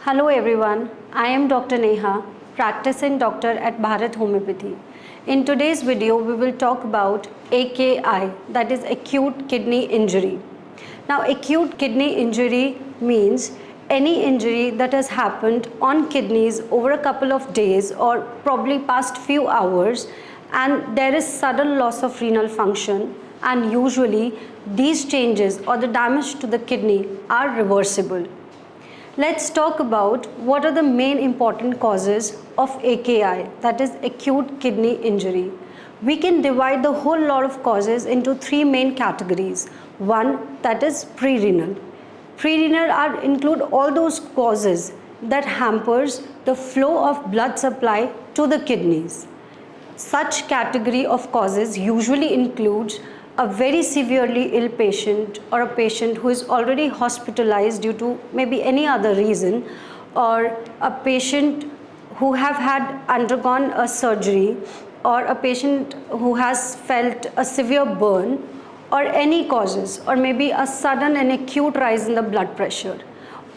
Hello everyone, I am Dr. Neha, practicing doctor at Bharat Homeopathy. In today's video, we will talk about AKI, that is acute kidney injury. Now, acute kidney injury means any injury that has happened on kidneys over a couple of days or probably past few hours, and there is sudden loss of renal function, and usually these changes or the damage to the kidney are reversible. Let's talk about what are the main important causes of AKI, that is acute kidney injury. We can divide the whole lot of causes into three main categories. One, that is pre-renal. Pre-renal include all those causes that hampers the flow of blood supply to the kidneys. Such category of causes usually includes a very severely ill patient or a patient who is already hospitalized due to maybe any other reason, or a patient who have had undergone a surgery, or a patient who has felt a severe burn, or any causes, or maybe a sudden and acute rise in the blood pressure.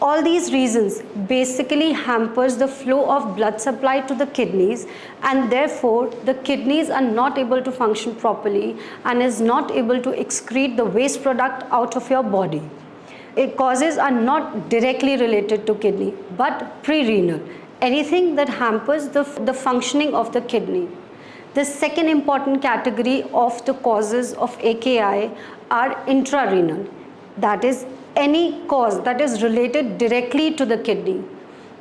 All these reasons basically hampers the flow of blood supply to the kidneys, and therefore the kidneys are not able to function properly and is not able to excrete the waste product out of your body. Causes are not directly related to kidney but pre-renal, anything that hampers the functioning of the kidney. The second important category of the causes of AKI are intrarenal, that is any cause that is related directly to the kidney,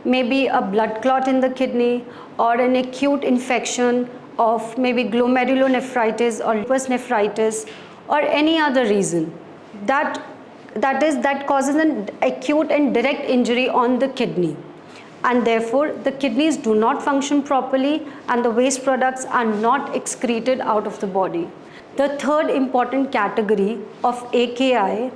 maybe a blood clot in the kidney or an acute infection of maybe glomerulonephritis or lupus nephritis or any other reason that causes an acute and direct injury on the kidney, and therefore the kidneys do not function properly and the waste products are not excreted out of the body. The third important category of AKI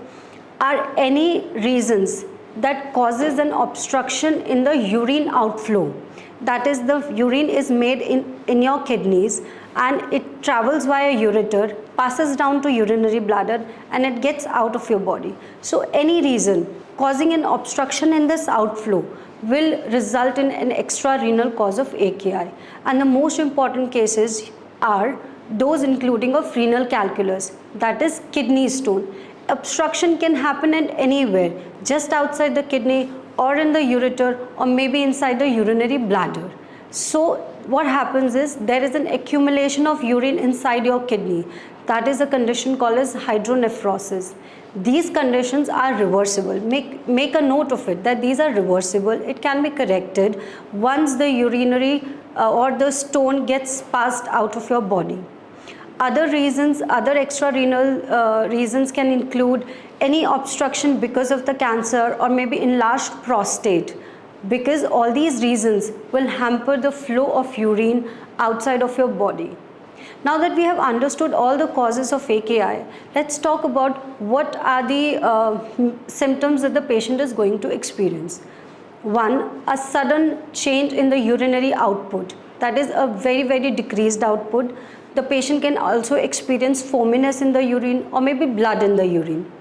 are any reasons that causes an obstruction in the urine outflow. That is, the urine is made in your kidneys and it travels via ureter, passes down to urinary bladder, and it gets out of your body. So any reason causing an obstruction in this outflow will result in an extrarenal cause of AKI. And the most important cases are those including of renal calculus, that is kidney stone. Obstruction can happen at anywhere, just outside the kidney or in the ureter or maybe inside the urinary bladder. So what happens is there is an accumulation of urine inside your kidney. That is a condition called as hydronephrosis. These conditions are reversible. Make a note of it that these are reversible. It can be corrected once the urinary or the stone gets passed out of your body. Other reasons, other extrarenal reasons can include any obstruction because of the cancer or maybe enlarged prostate, because all these reasons will hamper the flow of urine outside of your body. Now that we have understood all the causes of AKI, let's talk about what are the symptoms that the patient is going to experience. One, a sudden change in the urinary output, that is a very, very decreased output. The patient can also experience foaminess in the urine or maybe blood in the urine.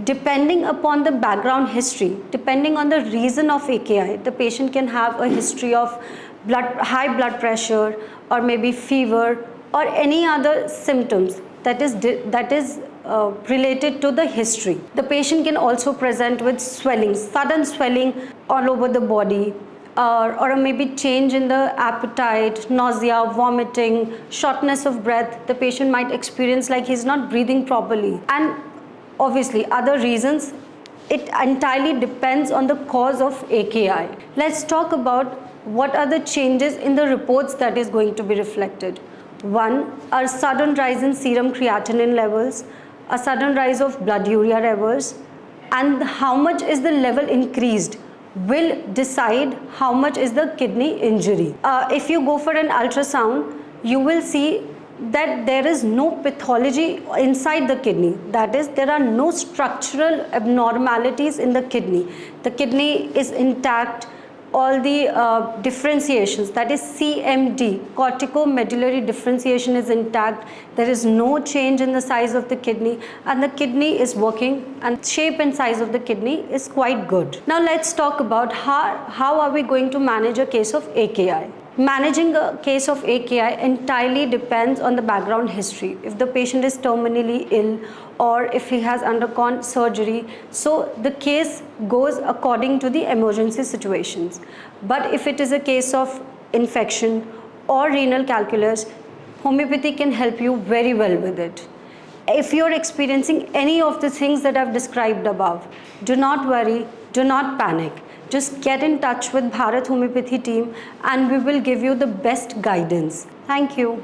Depending upon the background history, depending on the reason of AKI, the patient can have a history of high blood pressure or maybe fever or any other symptoms that is related to the history. The patient can also present with swelling, sudden swelling all over the body, or maybe change in the appetite, nausea, vomiting, shortness of breath. The patient might experience like he's not breathing properly, and obviously other reasons. It entirely depends on the cause of AKI. Let's talk about what are the changes in the reports that is going to be reflected. One, a sudden rise in serum creatinine levels, a sudden rise of blood urea levels, and how much is the level increased will decide how much is the kidney injury. If you go for an ultrasound, you will see that there is no pathology inside the kidney. That is, there are no structural abnormalities in the kidney. The kidney is intact, all the differentiations, that is CMD, corticomedullary differentiation is intact. There is no change in the size of the kidney, and the kidney is working, and shape and size of the kidney is quite good. Now let's talk about how are we going to manage a case of AKI. Managing a case of AKI entirely depends on the background history. If the patient is terminally ill or if he has undergone surgery, so the case goes according to the emergency situations. But if it is a case of infection or renal calculus, homeopathy can help you very well with it. If you're experiencing any of the things that I've described above, do not worry, do not panic. Just get in touch with Bharat Homeopathy team and we will give you the best guidance. Thank you.